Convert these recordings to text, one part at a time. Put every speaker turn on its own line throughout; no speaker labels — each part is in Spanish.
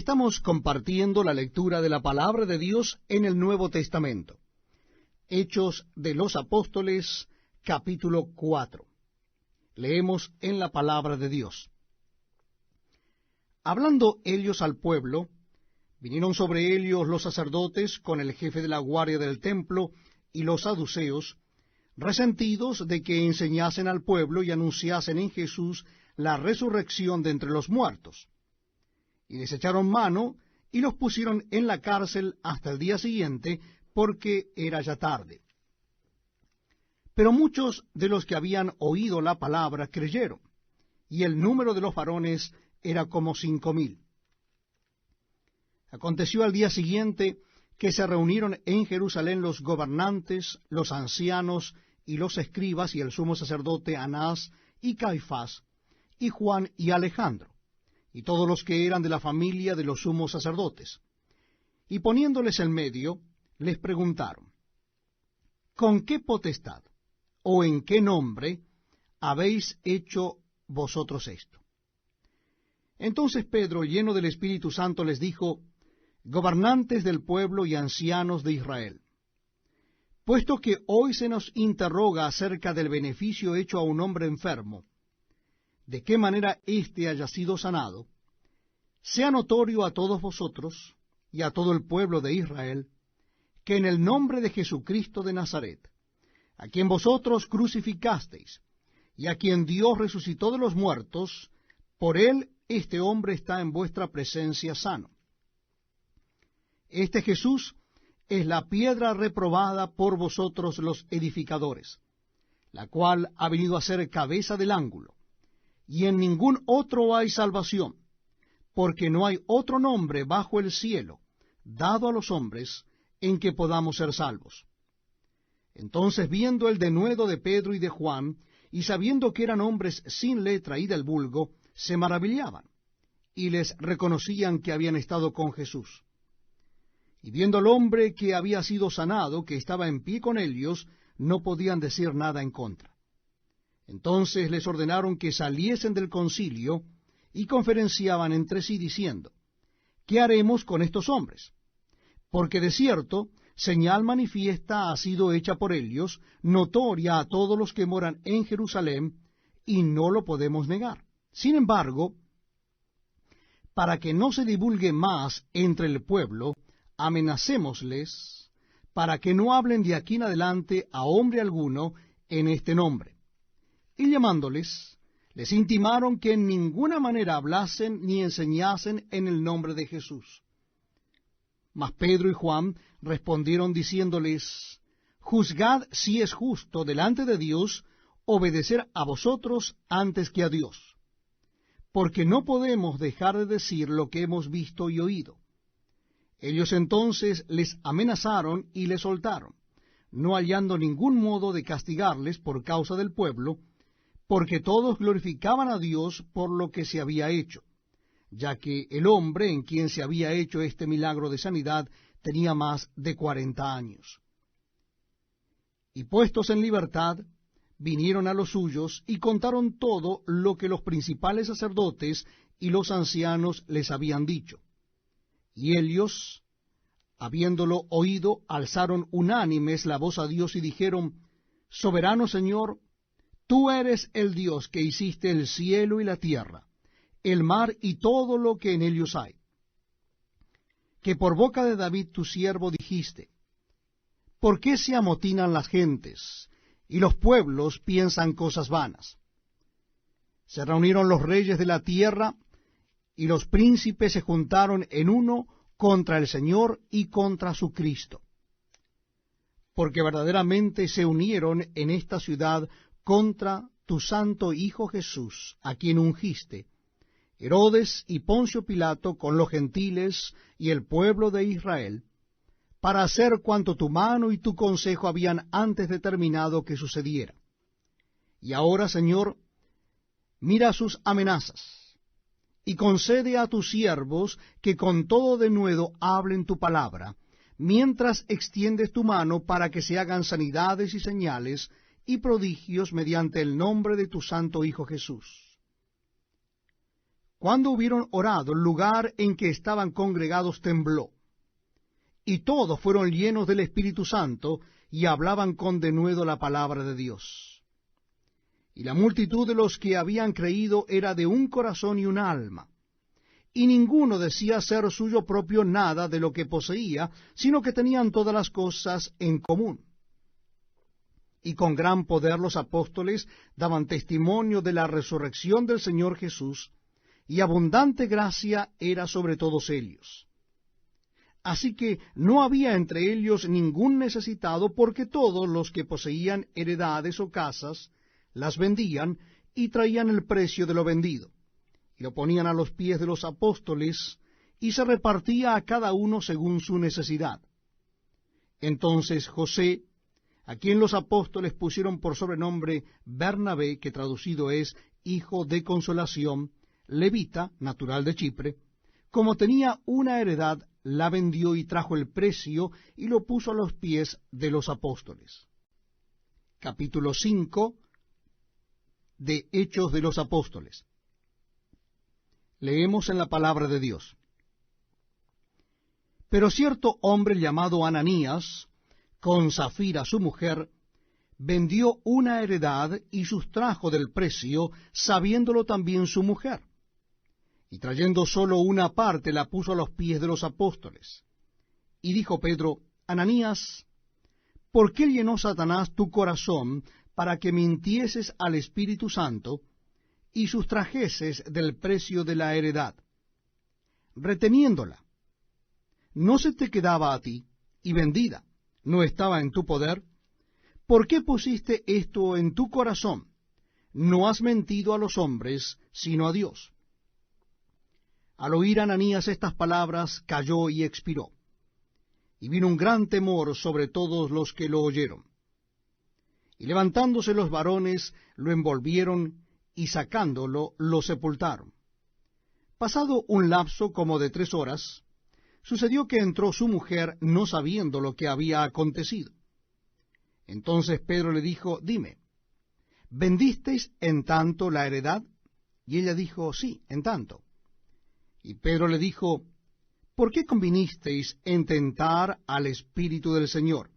Estamos compartiendo la lectura de la palabra de Dios en el Nuevo Testamento. Hechos de los Apóstoles, capítulo 4. Leemos en la palabra de Dios. Hablando ellos al pueblo, vinieron sobre ellos los sacerdotes con el jefe de la guardia del templo y los saduceos, resentidos de que enseñasen al pueblo y anunciasen en Jesús la resurrección de entre los muertos. Y les echaron mano y los pusieron en la cárcel hasta el día siguiente, porque era ya tarde. Pero muchos de los que habían oído la palabra creyeron, y el número de los varones era como 5,000. Aconteció al día siguiente que se reunieron en Jerusalén los gobernantes, los ancianos y los escribas y el sumo sacerdote Anás y Caifás, y Juan y Alejandro, y todos los que eran de la familia de los sumos sacerdotes. Y poniéndoles en medio, les preguntaron: ¿con qué potestad o en qué nombre habéis hecho vosotros esto? Entonces Pedro, lleno del Espíritu Santo, les dijo: gobernantes del pueblo y ancianos de Israel, puesto que hoy se nos interroga acerca del beneficio hecho a un hombre enfermo, de qué manera éste haya sido sanado, sea notorio a todos vosotros y a todo el pueblo de Israel, que en el nombre de Jesucristo de Nazaret, a quien vosotros crucificasteis, y a quien Dios resucitó de los muertos, por él este hombre está en vuestra presencia sano. Este Jesús es la piedra reprobada por vosotros los edificadores, la cual ha venido a ser cabeza del ángulo. Y en ningún otro hay salvación, porque no hay otro nombre bajo el cielo dado a los hombres en que podamos ser salvos. Entonces, viendo el denuedo de Pedro y de Juan, y sabiendo que eran hombres sin letra y del vulgo, se maravillaban, y les reconocían que habían estado con Jesús. Y viendo al hombre que había sido sanado, que estaba en pie con ellos, no podían decir nada en contra. Entonces les ordenaron que saliesen del concilio, y conferenciaban entre sí diciendo: ¿qué haremos con estos hombres? Porque de cierto, señal manifiesta ha sido hecha por ellos, notoria a todos los que moran en Jerusalén, y no lo podemos negar. Sin embargo, para que no se divulgue más entre el pueblo, amenacémosles, para que no hablen de aquí en adelante a hombre alguno en este nombre. Y llamándoles, les intimaron que en ninguna manera hablasen ni enseñasen en el nombre de Jesús. Mas Pedro y Juan respondieron diciéndoles: juzgad si es justo delante de Dios obedecer a vosotros antes que a Dios, porque no podemos dejar de decir lo que hemos visto y oído. Ellos entonces les amenazaron y les soltaron, no hallando ningún modo de castigarles por causa del pueblo, porque todos glorificaban a Dios por lo que se había hecho, ya que el hombre en quien se había hecho este milagro de sanidad tenía más de 40 años. Y puestos en libertad, vinieron a los suyos y contaron todo lo que los principales sacerdotes y los ancianos les habían dicho. Y ellos, habiéndolo oído, alzaron unánimes la voz a Dios y dijeron: soberano Señor, tú eres el Dios que hiciste el cielo y la tierra, el mar y todo lo que en ellos hay. Que por boca de David tu siervo dijiste: ¿por qué se amotinan las gentes, y los pueblos piensan cosas vanas? Se reunieron los reyes de la tierra, y los príncipes se juntaron en uno contra el Señor y contra su Cristo. Porque verdaderamente se unieron en esta ciudad contra tu santo Hijo Jesús, a quien ungiste, Herodes y Poncio Pilato con los gentiles y el pueblo de Israel, para hacer cuanto tu mano y tu consejo habían antes determinado que sucediera. Y ahora, Señor, mira sus amenazas, y concede a tus siervos que con todo denuedo hablen tu palabra, mientras extiendes tu mano para que se hagan sanidades y señales y prodigios mediante el nombre de tu santo Hijo Jesús. Cuando hubieron orado, el lugar en que estaban congregados tembló, y todos fueron llenos del Espíritu Santo, y hablaban con denuedo la palabra de Dios. Y la multitud de los que habían creído era de un corazón y una alma, y ninguno decía ser suyo propio nada de lo que poseía, sino que tenían todas las cosas en común. Y con gran poder los apóstoles daban testimonio de la resurrección del Señor Jesús, y abundante gracia era sobre todos ellos. Así que no había entre ellos ningún necesitado, porque todos los que poseían heredades o casas las vendían y traían el precio de lo vendido, y lo ponían a los pies de los apóstoles, y se repartía a cada uno según su necesidad. Entonces José, a quien los apóstoles pusieron por sobrenombre Bernabé, que traducido es hijo de consolación, levita, natural de Chipre, como tenía una heredad, la vendió y trajo el precio y lo puso a los pies de los apóstoles. Capítulo 5 de Hechos de los Apóstoles. Leemos en la palabra de Dios. Pero cierto hombre llamado Ananías, con Safira su mujer, vendió una heredad y sustrajo del precio, sabiéndolo también su mujer. Y trayendo solo una parte, la puso a los pies de los apóstoles. Y dijo Pedro: Ananías, ¿por qué llenó Satanás tu corazón para que mintieses al Espíritu Santo y sustrajeses del precio de la heredad, reteniéndola? ¿No se te quedaba a ti, y vendida no estaba en tu poder? ¿Por qué pusiste esto en tu corazón? No has mentido a los hombres, sino a Dios. Al oír Ananías estas palabras, cayó y expiró. Y vino un gran temor sobre todos los que lo oyeron. Y levantándose los varones, lo envolvieron, y sacándolo, lo sepultaron. Pasado un lapso como de 3 horas, sucedió que entró su mujer, no sabiendo lo que había acontecido. Entonces Pedro le dijo: Dime, ¿vendisteis en tanto la heredad? Y ella dijo: Sí, en tanto. Y Pedro le dijo: ¿por qué convinisteis en tentar al Espíritu del Señor?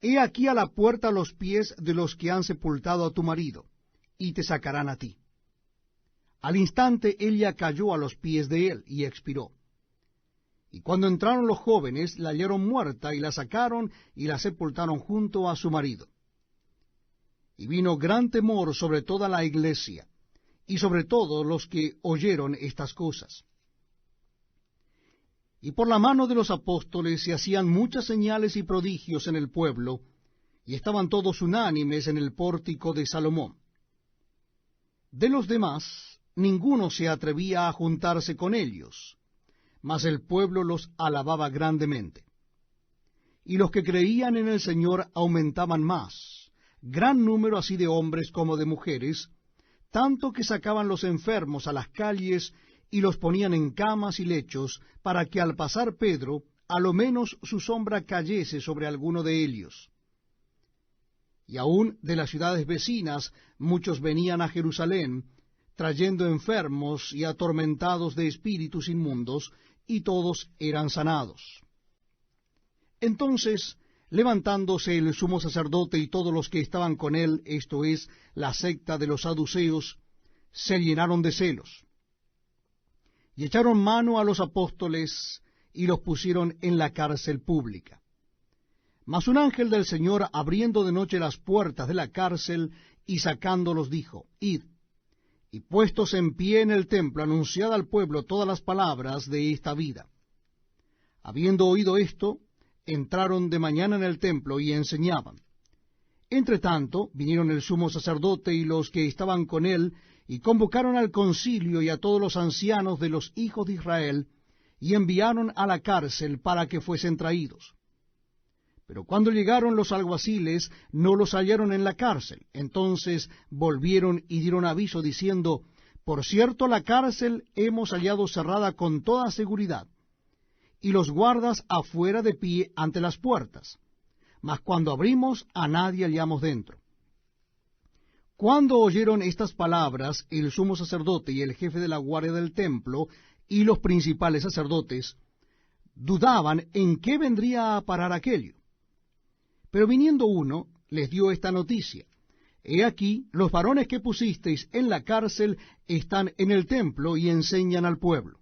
He aquí a la puerta los pies de los que han sepultado a tu marido, y te sacarán a ti. Al instante ella cayó a los pies de él, y expiró. Y cuando entraron los jóvenes, la hallaron muerta, y la sacaron, y la sepultaron junto a su marido. Y vino gran temor sobre toda la iglesia, y sobre todos los que oyeron estas cosas. Y por la mano de los apóstoles se hacían muchas señales y prodigios en el pueblo, y estaban todos unánimes en el pórtico de Salomón. De los demás, ninguno se atrevía a juntarse con ellos, mas el pueblo los alababa grandemente. Y los que creían en el Señor aumentaban más, gran número así de hombres como de mujeres, tanto que sacaban los enfermos a las calles y los ponían en camas y lechos, para que al pasar Pedro, a lo menos su sombra cayese sobre alguno de ellos. Y aun de las ciudades vecinas muchos venían a Jerusalén, trayendo enfermos y atormentados de espíritus inmundos, y todos eran sanados. Entonces, levantándose el sumo sacerdote y todos los que estaban con él, esto es, la secta de los saduceos, se llenaron de celos, y echaron mano a los apóstoles, y los pusieron en la cárcel pública. Mas un ángel del Señor, abriendo de noche las puertas de la cárcel, y sacándolos, dijo: Id, y puestos en pie en el templo, anunciad al pueblo todas las palabras de esta vida. Habiendo oído esto, entraron de mañana en el templo y enseñaban. Entre tanto, vinieron el sumo sacerdote y los que estaban con él, y convocaron al concilio y a todos los ancianos de los hijos de Israel, y enviaron a la cárcel para que fuesen traídos. Pero cuando llegaron los alguaciles, no los hallaron en la cárcel. Entonces volvieron y dieron aviso, diciendo: Por cierto, la cárcel hemos hallado cerrada con toda seguridad, y los guardas afuera de pie ante las puertas. Mas cuando abrimos, a nadie hallamos dentro. Cuando oyeron estas palabras, el sumo sacerdote y el jefe de la guardia del templo y los principales sacerdotes dudaban en qué vendría a parar aquello. Pero viniendo uno, les dio esta noticia: He aquí, los varones que pusisteis en la cárcel están en el templo y enseñan al pueblo.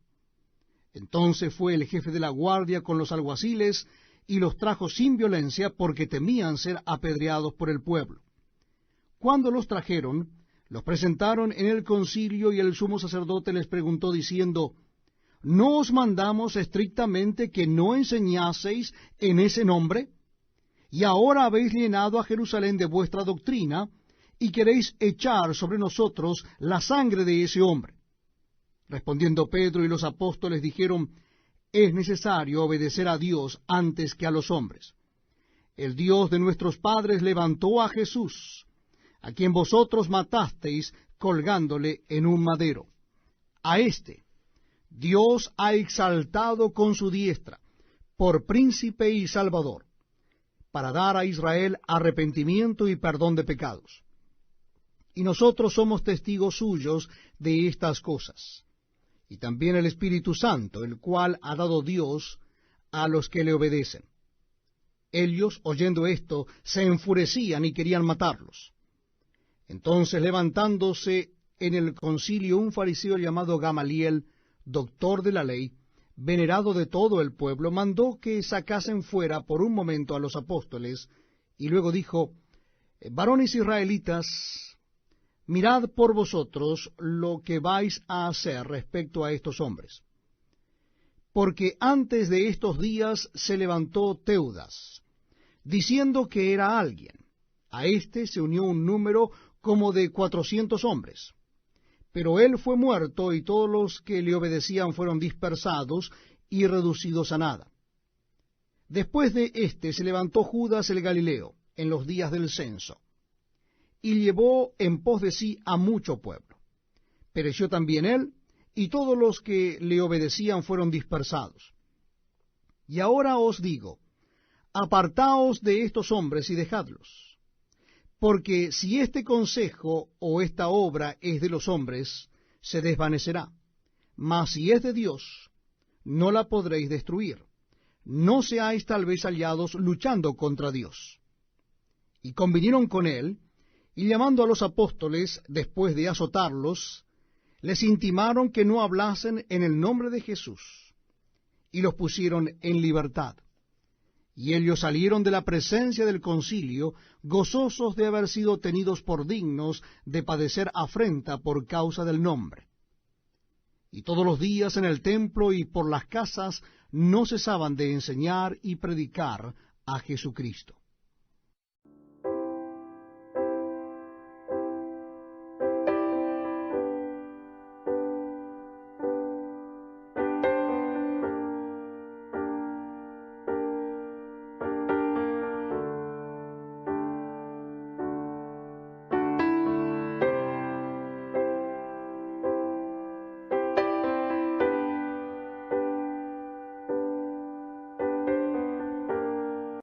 Entonces fue el jefe de la guardia con los alguaciles y los trajo sin violencia, porque temían ser apedreados por el pueblo. Cuando los trajeron, los presentaron en el concilio, y el sumo sacerdote les preguntó diciendo: ¿No os mandamos estrictamente que no enseñaseis en ese nombre? Y ahora habéis llenado a Jerusalén de vuestra doctrina, y queréis echar sobre nosotros la sangre de ese hombre. Respondiendo Pedro y los apóstoles dijeron: Es necesario obedecer a Dios antes que a los hombres. El Dios de nuestros padres levantó a Jesús, a quien vosotros matasteis colgándole en un madero. A éste Dios ha exaltado con su diestra por príncipe y salvador, para dar a Israel arrepentimiento y perdón de pecados. Y nosotros somos testigos suyos de estas cosas, y también el Espíritu Santo, el cual ha dado Dios a los que le obedecen. Ellos, oyendo esto, se enfurecían y querían matarlos. Entonces, levantándose en el concilio un fariseo llamado Gamaliel, doctor de la ley, venerado de todo el pueblo, mandó que sacasen fuera por un momento a los apóstoles, y luego dijo: Varones israelitas, mirad por vosotros lo que vais a hacer respecto a estos hombres. Porque antes de estos días se levantó Teudas, diciendo que era alguien. A éste se unió un número como de 400 hombres. Pero él fue muerto, y todos los que le obedecían fueron dispersados y reducidos a nada. Después de éste se levantó Judas el Galileo en los días del censo, y llevó en pos de sí a mucho pueblo. Pereció también él, y todos los que le obedecían fueron dispersados. Y ahora os digo: apartaos de estos hombres y dejadlos. Porque si este consejo o esta obra es de los hombres, se desvanecerá. Mas si es de Dios, no la podréis destruir. No seáis tal vez hallados luchando contra Dios. Y convinieron con él, y llamando a los apóstoles, después de azotarlos, les intimaron que no hablasen en el nombre de Jesús, y los pusieron en libertad. Y ellos salieron de la presencia del concilio, gozosos de haber sido tenidos por dignos de padecer afrenta por causa del nombre. Y todos los días en el templo y por las casas no cesaban de enseñar y predicar a Jesucristo.